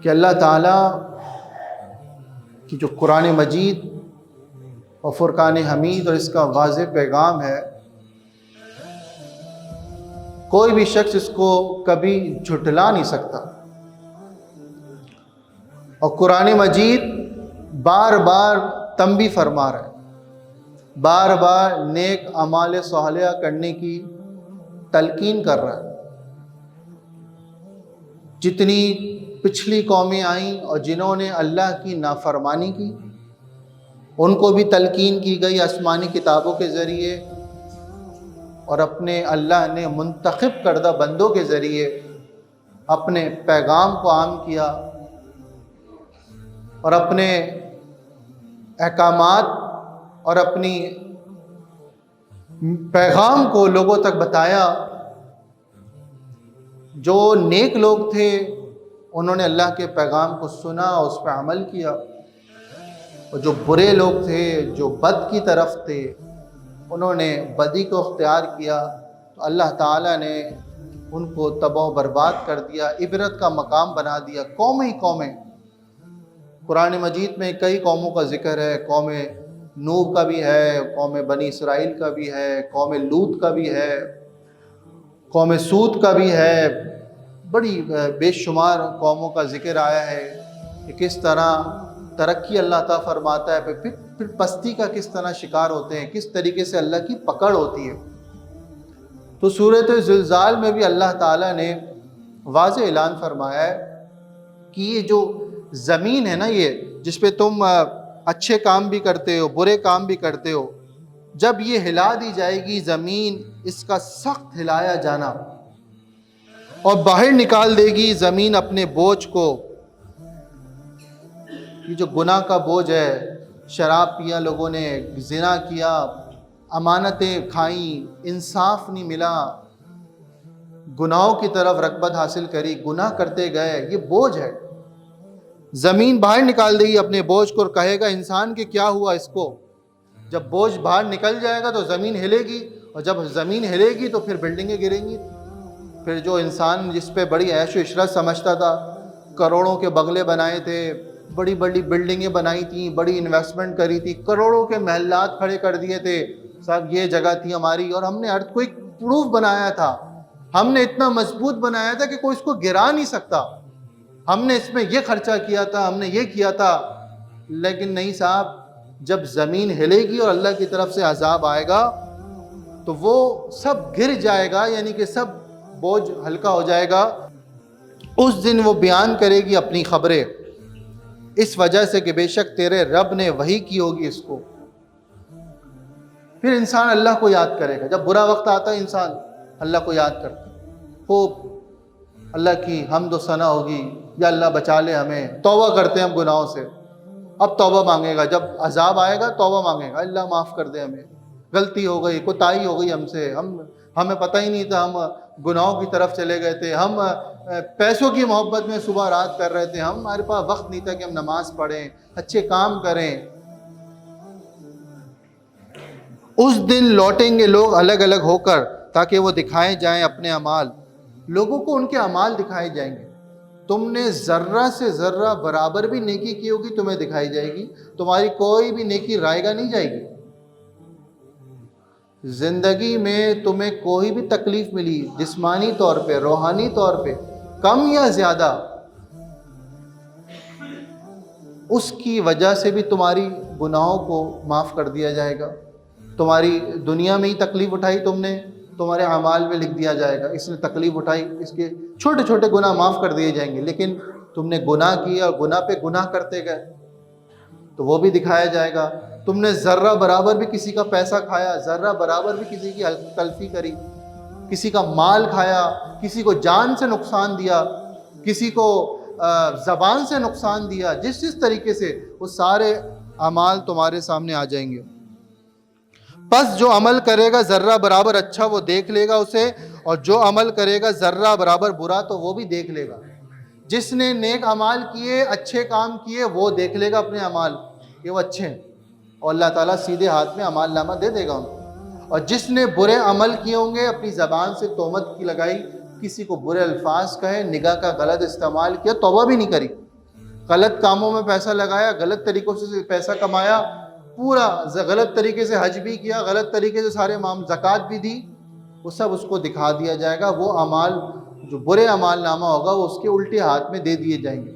کہ اللہ تعالیٰ کی جو قرآن مجید اور فرقان حمید اور اس کا واضح پیغام ہے، کوئی بھی شخص اس کو کبھی جھٹلا نہیں سکتا۔ اور قرآن مجید بار بار تنبیہ فرما رہا ہے، بار بار نیک اعمال صالحہ کرنے کی تلقین کر رہا ہے۔ جتنی پچھلی قومیں آئیں اور جنہوں نے اللہ کی نافرمانی کی، ان کو بھی تلقین کی گئی آسمانی کتابوں کے ذریعے، اور اپنے اللہ نے منتخب کردہ بندوں کے ذریعے اپنے پیغام کو عام کیا اور اپنے احکامات اور اپنی پیغام کو لوگوں تک بتایا۔ جو نیک لوگ تھے انہوں نے اللہ کے پیغام کو سنا اور اس پہ عمل کیا، اور جو برے لوگ تھے، جو بد کی طرف تھے، انہوں نے بدی کو اختیار کیا، تو اللہ تعالیٰ نے ان کو تباہ و برباد کر دیا، عبرت کا مقام بنا دیا۔ قومیں ہی قومیں، قرآن مجید میں کئی قوموں کا ذکر ہے، قوم نوح کا بھی ہے، قوم بنی اسرائیل کا بھی ہے، قوم لوط کا بھی ہے، قوم سود کا بھی ہے، بڑی بے شمار قوموں کا ذکر آیا ہے کہ کس طرح ترقی اللہ تعالیٰ فرماتا ہے، پھر پستی کا کس طرح شکار ہوتے ہیں، کس طریقے سے اللہ کی پکڑ ہوتی ہے۔ تو سورۃ زلزال میں بھی اللہ تعالیٰ نے واضح اعلان فرمایا ہے کہ یہ جو زمین ہے نا، یہ جس پہ تم اچھے کام بھی کرتے ہو، برے کام بھی کرتے ہو، جب یہ ہلا دی جائے گی زمین، اس کا سخت ہلایا جانا، اور باہر نکال دے گی زمین اپنے بوجھ کو۔ یہ جو گناہ کا بوجھ ہے، شراب پیا لوگوں نے، زنا کیا، امانتیں کھائیں، انصاف نہیں ملا، گناہوں کی طرف رغبت حاصل کری، گناہ کرتے گئے، یہ بوجھ ہے۔ زمین باہر نکال دے گی اپنے بوجھ کو، اور کہے گا انسان کہ کیا ہوا اس کو۔ جب بوجھ باہر نکل جائے گا تو زمین ہلے گی، اور جب زمین ہلے گی تو پھر بلڈنگیں گریں گی۔ پھر جو انسان جس پہ بڑی عیش و عشرت سمجھتا تھا، کروڑوں کے بنگلے بنائے تھے، بڑی بڑی بلڈنگیں بنائی تھیں، بڑی انویسٹمنٹ کری تھی، کروڑوں کے محلات کھڑے کر دیے تھے، صاحب یہ جگہ تھی ہماری، اور ہم نے ارتھ کوئک پروف بنایا تھا، ہم نے اتنا مضبوط بنایا تھا کہ کوئی اس کو گرا نہیں سکتا، ہم نے اس میں یہ خرچہ کیا تھا، ہم نے یہ کیا تھا۔ لیکن نہیں صاحب، جب زمین ہلے گی اور اللہ کی طرف سے عذاب آئے گا تو وہ سب گر جائے گا، یعنی کہ سب بوجھ ہلکا ہو جائے گا۔ اس دن وہ بیان کرے گی اپنی خبریں، اس وجہ سے کہ بے شک تیرے رب نے وحی کی ہوگی اس کو۔ پھر انسان اللہ کو یاد کرے گا، جب برا وقت آتا ہے انسان اللہ کو یاد کرتا ہے، خوب اللہ کی حمد و ثنا ہوگی، یا اللہ بچا لے ہمیں، توبہ کرتے ہیں ہم گناہوں سے، اب توبہ مانگے گا، جب عذاب آئے گا توبہ مانگے گا، اللہ معاف کر دے ہمیں، غلطی ہو گئی، کوتاہی ہو گئی ہم سے، ہمیں پتہ ہی نہیں تھا، ہم گناہوں کی طرف چلے گئے تھے، ہم پیسوں کی محبت میں صبح رات کر رہے تھے، ہمارے پاس وقت نہیں تھا کہ ہم نماز پڑھیں، اچھے کام کریں۔ اس دن لوٹیں گے لوگ الگ الگ ہو کر، تاکہ وہ دکھائے جائیں اپنے اعمال، لوگوں کو ان کے اعمال دکھائے جائیں گے۔ تم نے ذرہ سے ذرہ برابر بھی نیکی کی ہوگی، تمہیں دکھائی جائے گی، تمہاری کوئی بھی نیکی رائے گا نہیں جائے گی۔ زندگی میں تمہیں کوئی بھی تکلیف ملی، جسمانی طور پہ، روحانی طور پہ، کم یا زیادہ، اس کی وجہ سے بھی تمہاری گناہوں کو معاف کر دیا جائے گا۔ تمہاری دنیا میں ہی تکلیف اٹھائی تم نے، تمہارے اعمال میں لکھ دیا جائے گا، اس نے تکلیف اٹھائی، اس کے چھوٹے چھوٹے گناہ معاف کر دیے جائیں گے۔ لیکن تم نے گناہ کیا اور گناہ پہ گناہ کرتے گئے تو وہ بھی دکھایا جائے گا۔ تم نے ذرہ برابر بھی کسی کا پیسہ کھایا، ذرہ برابر بھی کسی کی تلفی کری، کسی کا مال کھایا، کسی کو جان سے نقصان دیا، کسی کو زبان سے نقصان دیا، جس جس طریقے سے، وہ سارے اعمال تمہارے سامنے آ جائیں گے۔ پس جو عمل کرے گا ذرہ برابر اچھا وہ دیکھ لے گا اسے، اور جو عمل کرے گا ذرہ برابر برا تو وہ بھی دیکھ لے گا۔ جس نے نیک اعمال کیے، اچھے کام کیے، وہ دیکھ لے گا اپنے اعمال کہ وہ اچھے ہیں، اور اللہ تعالیٰ سیدھے ہاتھ میں اعمال نامہ دے دے گا ان کو۔ اور جس نے برے عمل کیے ہوں گے، اپنی زبان سے تہمت کی لگائی، کسی کو برے الفاظ کہے، نگاہ کا غلط استعمال کیا، توبہ بھی نہیں کری، غلط کاموں میں پیسہ لگایا، غلط طریقوں سے پیسہ کمایا، پورا غلط طریقے سے حج بھی کیا، غلط طریقے سے سارے زکوٰۃ بھی دی، وہ سب اس کو دکھا دیا جائے گا۔ وہ اعمال جو برے اعمال نامہ ہوگا وہ اس کے الٹے ہاتھ میں دے دیے جائیں گے۔